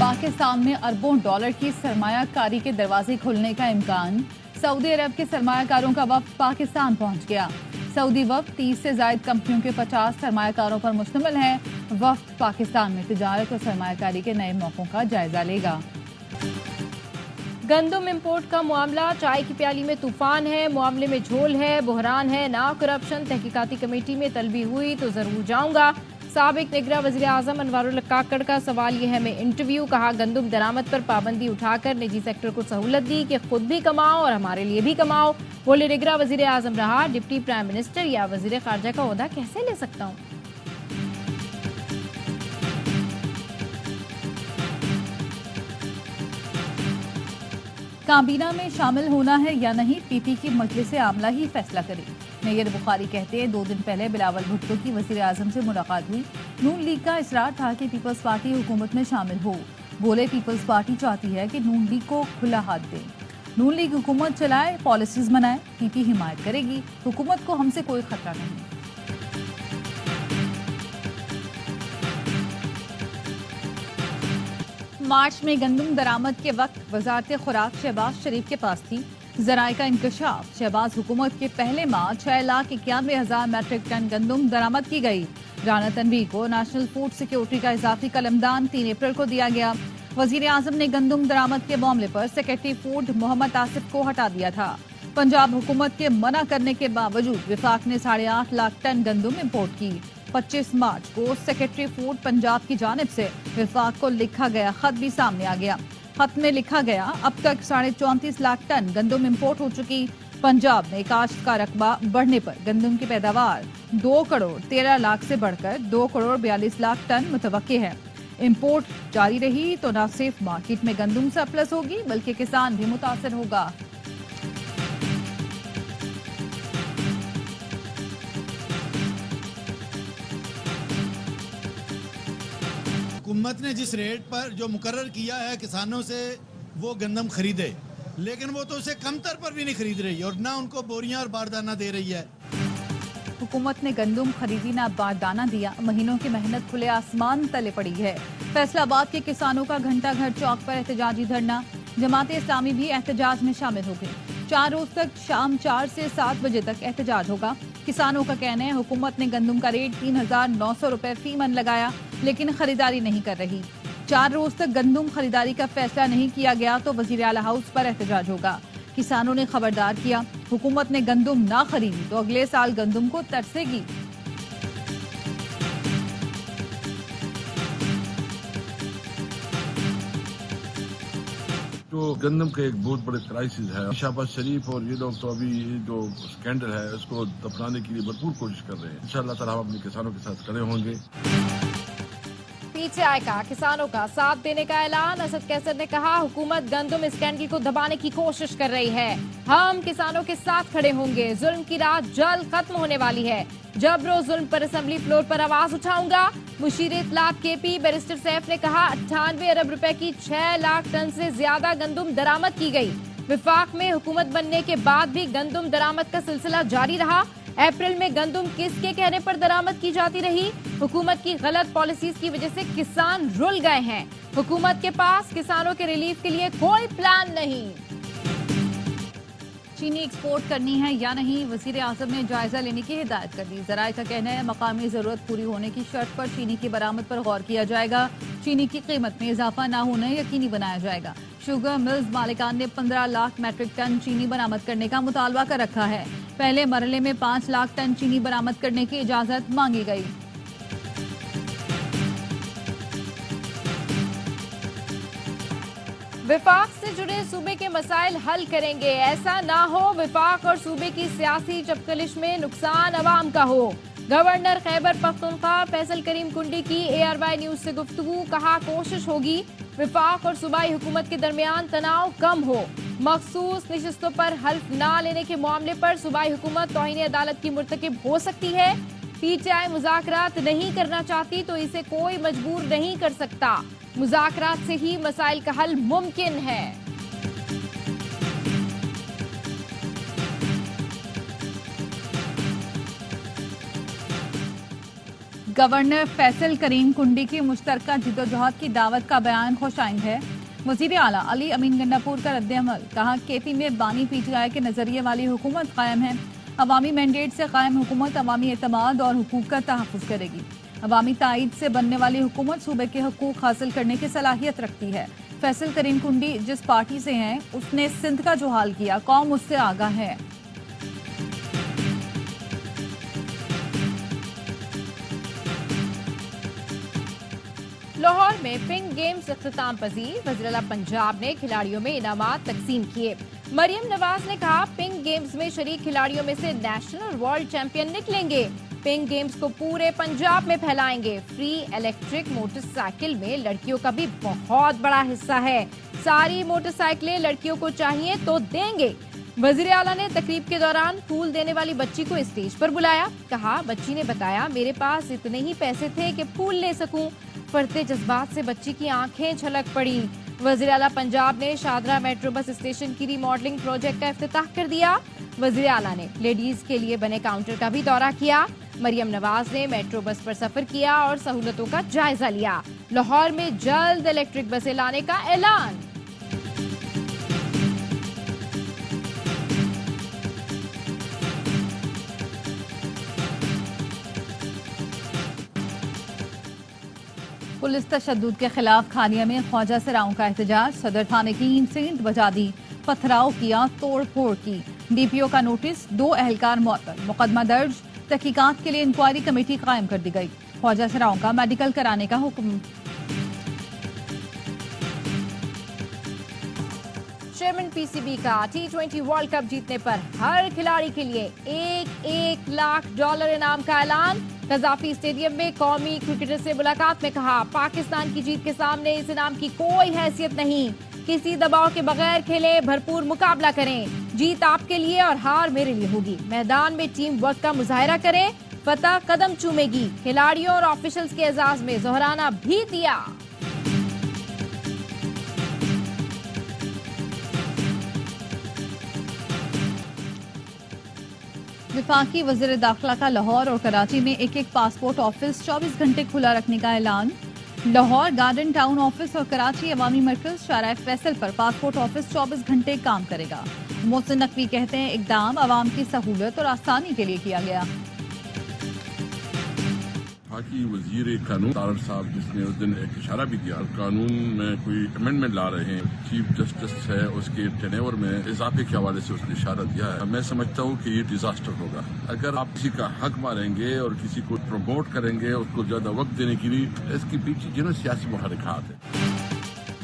पाकिस्तान में अरबों डॉलर की सरमायाकारी के दरवाजे खुलने का इम्कान। सऊदी अरब के सरमायाकारों का वफ्द पाकिस्तान पहुंच गया। सऊदी वफ्द 30 से जायद कंपनियों के 50 सरमायाकारों पर मुश्तमिल है। वफ्द पाकिस्तान में तिजारत और सरमायाकारी के नए मौकों का जायजा लेगा। गंदम इंपोर्ट का मामला चाय की प्याली में तूफान है, मामले में झोल है, बहरान है, ना करप्शन। तहकीकाती कमेटी में तलबी हुई तो जरूर जाऊंगा। साबिक निगरान वज़ीर आज़म अनवारुल काकड़ का सवाल यह है में इंटरव्यू। कहा गंदम दरामद पर पाबंदी उठाकर निजी सेक्टर को सहूलत दी कि खुद भी कमाओ और हमारे लिए भी कमाओ। बोले निगरान वज़ीर आज़म रहा, डिप्टी प्राइम मिनिस्टर या वज़ीर खारजा का ओहदा कैसे ले सकता हूँ। काबीना में शामिल होना है या नहीं, पीपी की मजलिस आमला ही फैसला करे। मेयर बुखारी कहते हैं 2 दिन पहले बिलावल भुट्टो की वज़ीर आज़म से मुलाकात हुई। नून लीग का इसरार था कि पीपल्स पार्टी हुकूमत में शामिल हो। बोले पीपल्स पार्टी चाहती है कि नून लीग को खुला हाथ दे, नून लीग हुकूमत चलाए, पॉलिसीज बनाए, पीपी हिमायत करेगी। हुकूमत को हमसे कोई खतरा नहीं। मार्च में गंदम दरामद के वक्त वजारत खुराक शहबाज शरीफ के पास थी। जराए का इंकशाफ, शहबाज हुकूमत के पहले माह 6,91,000 मैट्रिक टन गंदम दरामद की गई। राना तनवीर को नेशनल फूड सिक्योरिटी का इजाफी कलमदान 3 अप्रैल को दिया गया। वजीर आजम ने गंदम दरामद के मामले पर सेक्रेटरी फूड मोहम्मद आसिफ को हटा दिया था। पंजाब हुकूमत के मना करने के बावजूद विफाक ने 8.5 लाख टन गंदम इम्पोर्ट की। 25 मार्च को सेक्रेटरी फूड पंजाब की जानिब से विफाक को लिखा गया खत भी सामने आ गया। खत में लिखा गया अब तक 34.5 लाख टन गंदम इम्पोर्ट हो चुकी। पंजाब में काश्त का रकबा बढ़ने पर गंदम की पैदावार 2 करोड़ 13 लाख से बढ़कर 2 करोड़ 42 लाख टन मुतवक्के है। इम्पोर्ट जारी रही तो न सिर्फ मार्केट में गंदम सरप्लस होगी बल्कि किसान भी मुतासर होगा। हुकूमत ने जिस रेट पर जो मुकर्रर किया है किसानों से वो गंदम खरीदे, लेकिन वो तो उसे कमतर पर भी नहीं खरीद रही और ना उनको बोरियां और बारदाना दे रही है। हुकूमत ने गंदम खरीदी ना बारदाना दिया। महीनों की मेहनत खुले आसमान तले पड़ी है। फैसलाबाद के किसानों का घंटा घर चौक पर एहतजाजी धरना। जमाते इस्लामी भी एहतजाज में शामिल हो गई। 4 रोज तक शाम 4 से 7 बजे तक एहतजाज होगा। किसानों का कहना है हुकूमत ने गंदम का रेट 3,900 रुपए फी मन लगाया लेकिन खरीदारी नहीं कर रही। 4 रोज तक गंदम खरीदारी का फैसला नहीं किया गया तो वजीर आला हाउस पर एहतजाज होगा। किसानों ने खबरदार किया हुकूमत ने गंदम ना खरीदी तो अगले साल गंदम को तरसेगी। तो गंदम का एक बहुत बड़े क्राइसिस है। शहबाज शरीफ और ये लोग तो अभी जो स्कैंडल है उसको दफनाने के लिए भरपूर कोशिश कर रहे हैं। इंशाअल्लाह ताला हम अपने किसानों के साथ खड़े होंगे। पीछे आएगा किसानों का साथ देने का ऐलान। असद कैसर ने कहा हुकूमत गंदम स्कैंडल को दबाने की कोशिश कर रही है, हम किसानों के साथ खड़े होंगे। जुल्म की रात जल्द खत्म होने वाली है, जबरो जुल्म पर असेंबली फ्लोर पर आवाज उठाऊंगा। मुशीर इत्तलात केपी बैरिस्टर सैफ ने कहा 98 अरब रुपए की 6 लाख टन से ज्यादा गंदम दरामद की गई। विफाक में हुकूमत बनने के बाद भी गंदम दरामद का सिलसिला जारी रहा। अप्रैल में गंदम किसके कहने पर दरामद की जाती रही? हुकूमत की गलत पॉलिसीज की वजह से किसान रुल गए हैं। हुकूमत के पास किसानों के रिलीफ के लिए कोई प्लान नहीं। चीनी एक्सपोर्ट करनी है या नहीं, वजीर आजम ने जायजा लेने की हिदायत कर दी। जराए का कहना है मकामी जरूरत पूरी होने की शर्त पर चीनी की बरामद पर गौर किया जाएगा। चीनी की कीमत में इजाफा न होना यकीनी बनाया जाएगा। शुगर मिल्स मालिकान ने 15 लाख मैट्रिक टन चीनी बरामद करने का मुतालबा कर रखा है। पहले मरहले में 5 लाख टन चीनी बरामद करने की इजाजत मांगी गई। विफाक से जुड़े सूबे के मसाइल हल करेंगे, ऐसा ना हो विफाक और सूबे की सियासी चपकलिश में नुकसान अवाम का हो। गवर्नर खैबर पख्तूनख्वा फैसल करीम कुंडी की ARY न्यूज से गुफ्तगू। कहा कोशिश होगी विफाक और सूबाई हुकूमत के दरमियान तनाव कम हो। मखसूस निशस्तों पर हल्फ ना लेने के मामले पर सूबाई हुकूमत तौहीन अदालत की मुर्तकिब हो सकती है। PTI मुज़ाकरात नहीं करना चाहती तो इसे कोई मजबूर नहीं कर सकता। मुज़ाकरात से ही मसाइल का हल मुमकिन है। गवर्नर फैसल करीम कुंडी की मुश्तरका जिद्दोजहद की दावत का बयान खुशाइंद है। वजीर आला अली अमीन गन्नापुर का रद्द-ए-अमल, कहा केपी में बानी पीटीआई के नजरिए वाली हुकूमत कायम है। अवामी मैंडेट से कायम हुकूमत अवामी एतमाद और हुकूक का तहफ़्फ़ुज़ करेगी। अवामी ताईद से बनने वाली हुकूमत सूबे के हुकूक हासिल करने की सलाहियत रखती है। फैसल करीम कुंडी जिस पार्टी से हैं उसने सिंध का जो हाल किया, कौम उससे आगाह है। लाहौर में पिंक गेम्स इख्तिताम पजीर, वज़ीर आला पंजाब ने खिलाड़ियों में इनामात तकसीम किए। मरियम नवाज ने कहा पिंक गेम्स में शरीक खिलाड़ियों में से नेशनल और वर्ल्ड चैंपियन निकलेंगे। पिंक गेम्स को पूरे पंजाब में फैलाएंगे। फ्री इलेक्ट्रिक मोटरसाइकिल में लड़कियों का भी बहुत बड़ा हिस्सा है। सारी मोटरसाइकिलें लड़कियों को चाहिए तो देंगे। वज़ीर आला ने तकरीब के दौरान फूल देने वाली बच्ची को स्टेज पर बुलाया। कहा बच्ची ने बताया मेरे पास इतने ही पैसे थे कि फूल ले सकूं। फरते जज्बात से बच्ची की आंखें छलक पड़ी। वज़ीर आला पंजाब ने शादरा मेट्रो बस स्टेशन की रीमॉडलिंग प्रोजेक्ट का इफ्तिताह कर दिया। वज़ीर आला ने लेडीज के लिए बने काउंटर का भी दौरा किया। मरियम नवाज ने मेट्रो बस पर सफर किया और सहूलतों का जायजा लिया। लाहौर में जल्द इलेक्ट्रिक बसें लाने का ऐलान। पुलिस तशद्दुद के खिलाफ खानिया में ख्वाजा सराओं का एहतजाज। सदर थाने की इंसेंट बजा दी, पथराव किया, तोड़ फोड़ की। डीपीओ का नोटिस, 2 अहलकार मुअत्तल। मुकदमा दर्ज, तहकीकात के लिए इंक्वायरी कमेटी कायम कर दी गई। ख्वाजा सराओं का मेडिकल कराने का हुक्म। चेयरमैन पीसीबी का T20 वर्ल्ड कप जीतने पर हर खिलाड़ी के लिए $1 लाख इनाम का ऐलान। कजाफी स्टेडियम में कौमी क्रिकेटर से मुलाकात में कहा पाकिस्तान की जीत के सामने इस इनाम की कोई हैसियत नहीं। किसी दबाव के बगैर खेले, भरपूर मुकाबला करें। जीत आपके लिए और हार मेरे लिए होगी। मैदान में टीम वर्क का मुजाहिरा करें, फतह कदम चूमेगी। खिलाड़ियों और ऑफिशियल्स के एजाज में जोहराना भी दिया। विफाकी वज़ीर दाखिला का लाहौर और कराची में एक पासपोर्ट ऑफिस 24 घंटे खुला रखने का ऐलान। लाहौर गार्डन टाउन ऑफिस और कराची अवामी मरकज शाहराह फैसल पर पासपोर्ट ऑफिस 24 घंटे काम करेगा। मोहसिन नकवी कहते हैं इकदाम अवाम की सहूलत और आसानी के लिए किया गया। बाकी वजीर कानून तारड़ साहब जिसने उस दिन एक इशारा भी दिया, कानून में कोई अमेंडमेंट ला रहे हैं, चीफ जस्टिस है उसके टेनेवर में इजाफे के हवाले से उसने इशारा दिया है। मैं समझता हूँ कि ये डिजास्टर होगा। अगर आप किसी का हक मारेंगे और किसी को प्रमोट करेंगे, उसको ज्यादा वक्त देने के लिए, इसके पीछे जिन्होंने सियासी मुहारिकात है।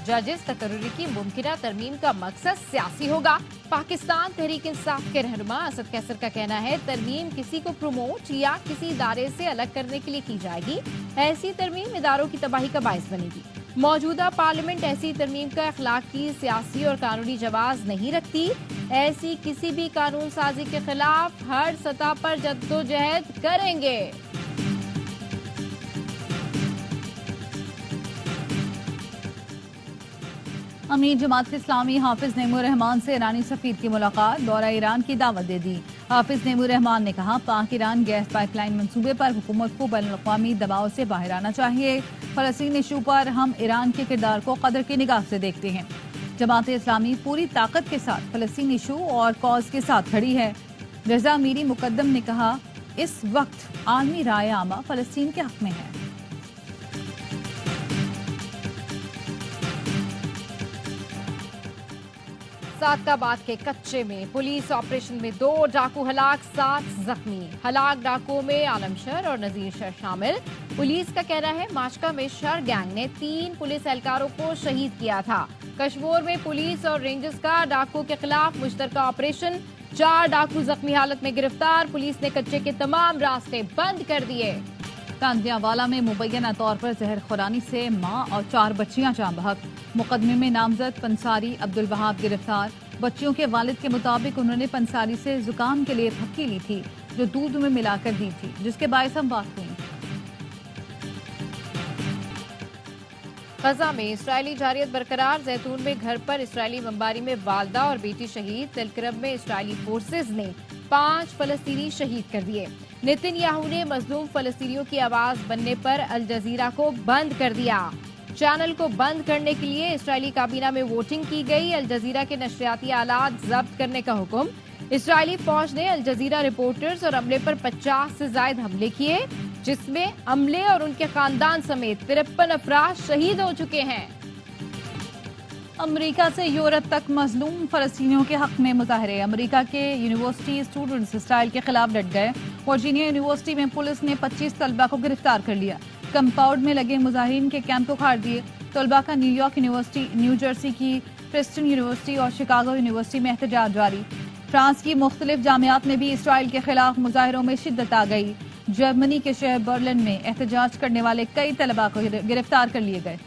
जजेस तकर्री की मुमकिना तरमीम का मकसद सियासी होगा। पाकिस्तान तहरीक इंसाफ के रहनुमा असद कैसर का कहना है तरमीम किसी को प्रमोट या किसी इदारे से अलग करने के लिए की जाएगी। ऐसी तरमीम इदारों की तबाही का बायस बनेगी। मौजूदा पार्लियामेंट ऐसी तरमीम का अखलाकी, सियासी और कानूनी जवाब नहीं रखती। ऐसी किसी भी कानून साजी के खिलाफ हर सतह पर जद्दोजहद करेंगे। अमीर जमात इस्लामी हाफिज नेमूर रहमान से ईरानी सफीर की मुलाकात, दौरा ईरान की दावत दे दी। हाफिज नेमूर रहमान ने कहा पाक ईरान गैस पाइपलाइन मंसूबे पर हुकूमत को बैनुल-अक़वामी दबाव से बाहर आना चाहिए। फलस्तीन इशू पर हम ईरान के किरदार को कदर की निगाह से देखते हैं। जमात इस्लामी पूरी ताकत के साथ फलस्तीन इशू और कॉज के साथ खड़ी है। रजा मीरी मुकद्दम ने कहा इस वक्त आलमी राय आमा फलस्तीन के हक में है। सादकाबाद के कच्चे में पुलिस ऑपरेशन में 2 डाकू हलाक, 7 जख्मी। हलाक डाकुओं में आलमशर और नजीर शर शामिल। पुलिस का कहना है माशका में शर गैंग ने 3 पुलिस एहलकारों को शहीद किया था। कश्मीर में पुलिस और रेंजर्स का डाकुओं के खिलाफ मुश्तरका ऑपरेशन, 4 डाकू जख्मी हालत में गिरफ्तार। पुलिस ने कच्चे के तमाम रास्ते बंद कर दिए। कांदियावाला में मुबैना तौर पर जहर खुरानी से मां और 4 बच्चियां जान बहक। मुकदमे में नामजद पंसारी अब्दुल वहाब गिरफ्तार। बच्चियों के वालिद के मुताबिक उन्होंने पंसारी से जुकाम के लिए फक्की ली थी जो दूध में मिलाकर दी थी, जिसके बायस हम बात हुई। गजा में इसराइली जारियत बरकरार। जैतून में घर पर इसराइली बमबारी में वालदा और बेटी शहीद। तिलकरम में इसराइली फोर्सेज ने 5 फलस्तीनी शहीद कर दिए। नेतन्याहू ने मजलूम फलस्तीनियों की आवाज बनने पर अल जजीरा को बंद कर दिया। चैनल को बंद करने के लिए इस्राएली काबीना में वोटिंग की गई। अल जजीरा के नशरियाती आलात जब्त करने का हुक्म। इस्राएली फौज ने अल जजीरा रिपोर्टर्स और अमले पर 50 से ज्यादा हमले किए, जिसमें अमले और उनके खानदान समेत 53 अफराद शहीद हो चुके हैं। अमेरिका से यूरोप तक मजलूम फलस्तीनियों के हक में मुजाहरे। अमेरिका के यूनिवर्सिटी स्टूडेंट्स इसराइल के खिलाफ डट गए। वर्जीनिया यूनिवर्सिटी में पुलिस ने 25 तलबा को गिरफ्तार कर लिया। कंपाउंड में लगे मुजाहिरीन के कैंप को उखाड़ दिए। तलबा का न्यूयॉर्क यूनिवर्सिटी, न्यू जर्सी की प्रिंसटन यूनिवर्सिटी और शिकागो यूनिवर्सिटी में एहतजाज जारी। फ्रांस की मुख्तलिफ जामियात में भी इसराइल के खिलाफ मुजाहिरों में शिद्दत आ गई। जर्मनी के शहर बर्लिन में एहतजाज करने वाले कई तलबा को गिरफ्तार कर लिए गए।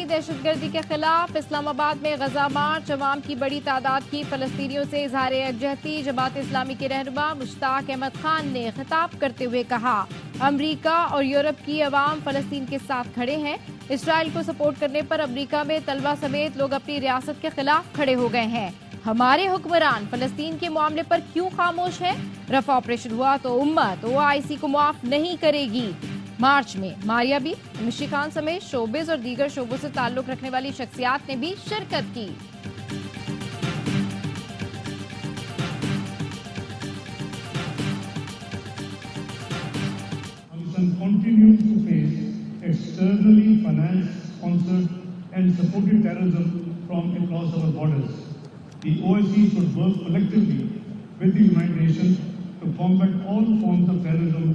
दहशतगर्दी के खिलाफ इस्लामाबाद में गजा मार्च। अवाम की बड़ी तादाद की फलस्तीनियों से इजहार यकजहती। जमात इस्लामी के रहनुमा मुश्ताक अहमद खान ने खिताब करते हुए कहा, अमरीका और यूरोप की अवाम फलस्तीन के साथ खड़े हैं। इसराइल को सपोर्ट करने पर अमरीका में तलबा समेत लोग अपनी रियासत के खिलाफ खड़े हो गए हैं। हमारे हुक्मरान फलस्तीन के मामले पर क्यों खामोश है? रफा ऑपरेशन हुआ तो उम्मत OIC को माफ नहीं करेगी। मार्च में मारिया भी, मिशी खान समेत शोबिज और दीगर शोबों से ताल्लुक रखने वाली शख्सियात ने भी शिरकत की। Continues to face externally financed, sponsored and supported terrorism from across our borders. The OIC should work collectively with the United Nations to combat all forms of terrorism.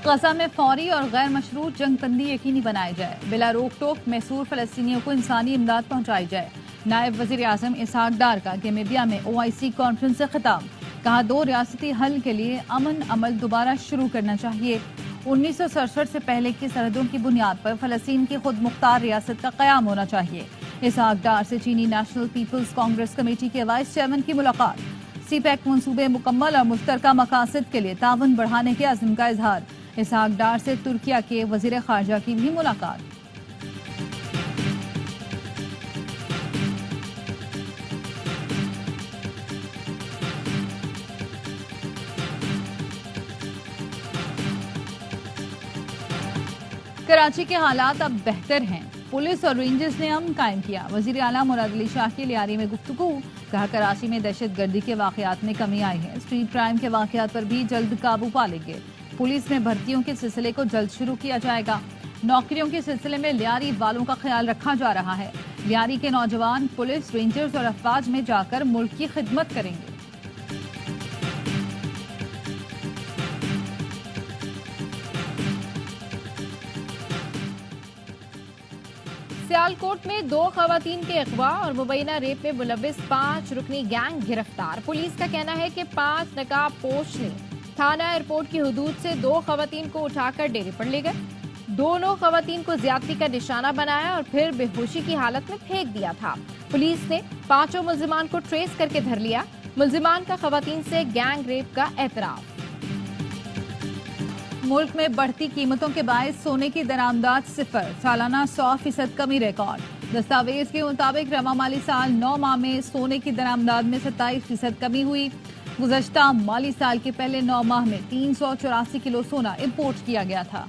गजा में फौरी और गैर मशरूत जंगबंदी यकीनी बनाई जाए। बिला रोक टोक मैसूर फलस्तीनियों को इंसानी इमदाद पहुंचाई जाए। नायब वजीर आजम इसहाक डार का गेमेबिया में OIC कॉन्फ्रेंस से खिताब। कहा, 2 रियासती हल के लिए अमन अमल दोबारा शुरू करना चाहिए। 1967 से पहले की सरहदों की बुनियाद पर फलस्तीन की खुद मुख्तार रियासत का कयाम होना चाहिए। इसहाक डार से चीनी नेशनल पीपल्स कांग्रेस कमेटी के वाइस चेयरमैन की मुलाकात। CPEC मंसूबे मुकम्मल और मुश्तरका मकासद के लिए ताउन बढ़ाने के अज़्म का इजहार। इसहाक डार से तुर्किया के वजीर खारजा की भी मुलाकात। कराची के हालात अब बेहतर हैं। पुलिस और रेंजर्स ने अमन कायम किया। वजीर आला मुराद अली शाह की लियारी में गुफ्तगू। कहा, कराची में दहशतगर्दी के वाकयात में कमी आई है। स्ट्रीट क्राइम के वाकयात पर भी जल्द काबू पा लेंगे। पुलिस में भर्तियों के सिलसिले को जल्द शुरू किया जाएगा। नौकरियों के सिलसिले में लियारी वालों का ख्याल रखा जा रहा है। लियारी के नौजवान पुलिस, रेंजर्स और अफवाज में जाकर मुल्क की खिदमत करेंगे। सियालकोट में 2 खवातीन के अगवा और मुबैना रेप में मुलविस 5 रुकनी गैंग गिरफ्तार। पुलिस का कहना है कि 5 नकाब पोश ने थाना एयरपोर्ट की हुदूद से 2 खवातीन को उठाकर डेरे पर ले गए। दोनों खवातीन को ज्यादती का निशाना बनाया और फिर बेहोशी की हालत में फेंक दिया था। पुलिस ने 5 मुल्जिमान को ट्रेस करके धर लिया। मुल्जिमान का खवातीन से गैंग रेप का एतराफ। मुल्क में बढ़ती कीमतों के बायस सोने की दरामदाद 0, सालाना 100% कमी रिकॉर्ड। दस्तावेज के मुताबिक रवा माली साल 9 माह में सोने की दरामदाद में 27% कमी हुई। गुज़श्ता माली साल के पहले 9 माह में 384 किलो सोना इंपोर्ट किया गया था।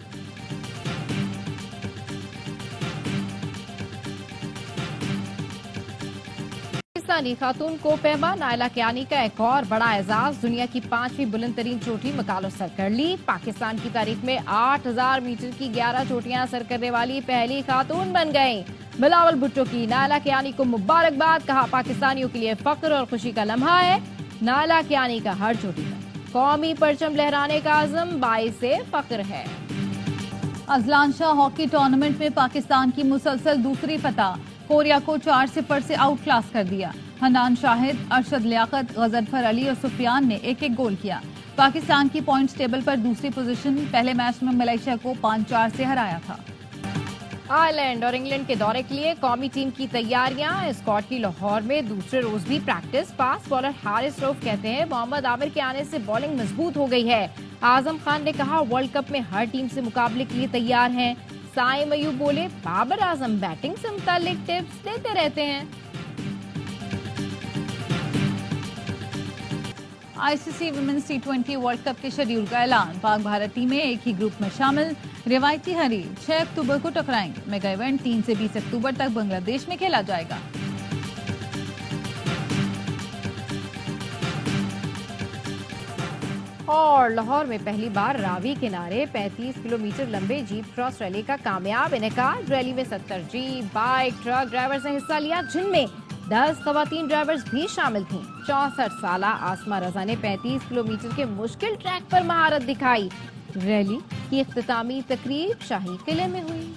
पाकिस्तानी खातून को पैमा नायला कियानी का एक और बड़ा एजाज। दुनिया की 5वीं बुलंद तरीन चोटी मकालो सर कर ली। पाकिस्तान की तारीख में 8000 मीटर की 11 चोटियां सर करने वाली पहली खातून बन गई। बिलावल भुट्टो की नायला कियानी को मुबारकबाद। कहा, पाकिस्तानियों के लिए फख्र और खुशी का लम्हा है। नायला कियानी का हर चोटी पर कौमी परचम लहराने का आज़म बाइसे फख्र है। अजलान शाह हॉकी टूर्नामेंट में पाकिस्तान की मुसलसल दूसरी फतह। कोरिया को 4-0 से आउट क्लास कर दिया। हनान शाहिद, अरशद लियाकत, गजनफर अली और सुफियान ने 1-1 गोल किया। पाकिस्तान की पॉइंट्स टेबल पर दूसरी पोजीशन। पहले मैच में मलेशिया को 5-4 से हराया था। आयरलैंड और इंग्लैंड के दौरे के लिए कौमी टीम की तैयारियां। स्कॉट की लाहौर में दूसरे रोज भी practice. Fast bowler Haris Rauf कहते हैं, मोहम्मद आमिर के आने से बॉलिंग मजबूत हो गई है। आजम खान ने कहा, वर्ल्ड कप में हर टीम से मुकाबले के लिए तैयार हैं। साइम अयूब बोले, बाबर आजम बैटिंग से मुतालिक टिप्स देते रहते हैं। ICC women's T20 world cup के शेड्यूल का ऐलान। पाक भारत टीमें एक ही ग्रुप में शामिल। रिवायती हरीफ 6 अक्टूबर को टकराएंगे। मेगा इवेंट 3 से 20 अक्टूबर तक बांग्लादेश में खेला जाएगा। और लाहौर में पहली बार रावी किनारे 35 किलोमीटर लंबे जीप क्रॉस रैली का कामयाब इनेकाद। रैली में 70 जीप, बाइक, ट्रक ड्राइवर्स ने हिस्सा लिया, जिनमें 10 खवातीन ड्राइवर्स भी शामिल थीं। 64 साला आसमा रजा ने 35 किलोमीटर के मुश्किल ट्रैक पर महारत दिखाई। रैली की इख्तितामी तकरीब शाही किले में हुई।